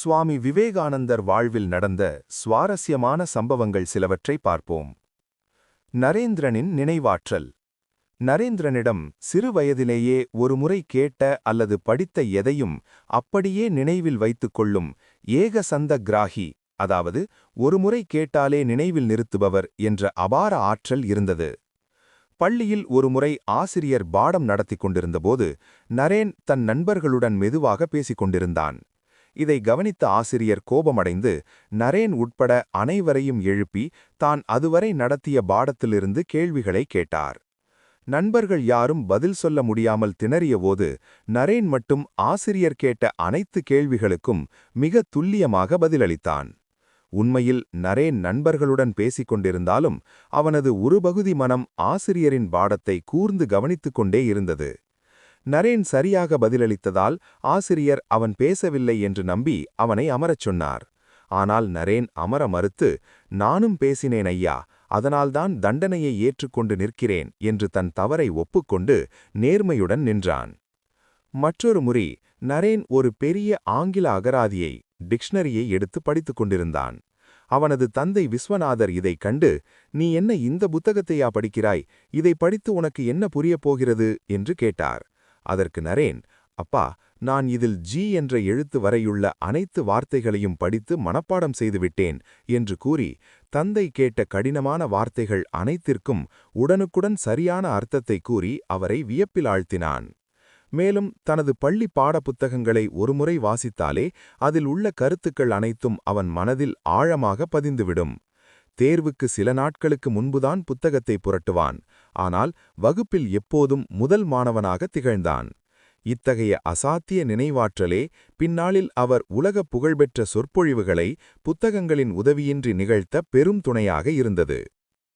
சுவாமி விவேகானந்தர் வாழ்வில் நடந்த சுவாரஸ்யமான சம்பவங்கள் சிலவற்றை பார்ப்போம். நரேந்திரனின் நினைவாற்றல். நரேந்திரனிடம் சிறு வயதிலேயே ஒருமுறை கேட்ட அல்லது படித்த எதையும் அப்படியே நினைவில் வைத்துக் கொள்ளும் ஏகசந்த கிராகி, அதாவது ஒருமுறை கேட்டாலே நினைவில் நிறுத்துபவர் என்ற அபார ஆற்றல் இருந்தது. பள்ளியில் ஒருமுறை ஆசிரியர் பாடம் நடத்திக் கொண்டிருந்தபோது நரேன் தன் நண்பர்களுடன் மெதுவாக பேசிக் கொண்டிருந்தான். இதை கவனித்த ஆசிரியர் கோபமடைந்து நரேன் உட்பட அனைவரையும் எழுப்பி தான் அதுவரை நடத்திய பாடத்திலிருந்து கேள்விகளை கேட்டார். நண்பர்கள் யாரும் பதில் சொல்ல முடியாமல் திணறியபோது நரேன் மட்டும் ஆசிரியர் கேட்ட அனைத்து கேள்விகளுக்கும் மிக துல்லியமாக பதிலளித்தான். உண்மையில் நரேன் நண்பர்களுடன் பேசிக் கொண்டிருந்தாலும் அவனது ஒரு பகுதி மனம் ஆசிரியரின் பாடத்தை கூர்ந்து கவனித்துக் கொண்டே இருந்தது. நரேன் சரியாக பதிலளித்ததால் ஆசிரியர் அவன் பேசவில்லை என்று நம்பி அவனை அமரச் சொன்னார். ஆனால் நரேன் அமர மறுத்து, நானும் பேசினேன் ஐயா, அதனால்தான் தண்டனையை ஏற்றுக்கொண்டு நிற்கிறேன் என்று தன் தவறை ஒப்புக்கொண்டு நேர்மையுடன் நின்றான். மற்றொரு முறை நரேன் ஒரு பெரிய ஆங்கில அகராதியை டிக்ஷனரியை எடுத்து படித்துக் கொண்டிருந்தான். அவனது தந்தை விஸ்வநாதர் இதைக் கண்டு, நீ என்ன இந்த புத்தகத்தையா படிக்கிறாய், இதை படித்து உனக்கு என்ன புரியப் போகிறது என்று கேட்டார். அதற்கு நரேன், அப்பா, நான் இதில் ஜி என்ற எழுத்து வரையுள்ள அனைத்து வார்த்தைகளையும் படித்து மனப்பாடம் செய்துவிட்டேன் என்று கூறி தந்தை கேட்ட கடினமான வார்த்தைகள் அனைத்திற்கும் உடனுக்குடன் சரியான அர்த்தத்தை கூறி அவரை வியப்பில் ஆழ்த்தினான். மேலும் தனது பள்ளி பாடப்புத்தகங்களை ஒருமுறை வாசித்தாலே அதில் உள்ள கருத்துக்கள் அனைத்தும் அவன் மனதில் ஆழமாக பதிந்துவிடும். தேர்வுக்கு சில நாட்களுக்கு முன்புதான் புத்தகத்தை புரட்டுவான். ஆனால் வகுப்பில் எப்போதும் முதல் மாணவனாக திகழ்ந்தான். இத்தகைய அசாத்திய நினைவாற்றலே பின்னாளில் அவர் உலக புகழ்பெற்ற சொற்பொழிவுகளை புத்தகங்களின் உதவியின்றி நிகழ்த்த பெரும் துணையாக இருந்தது.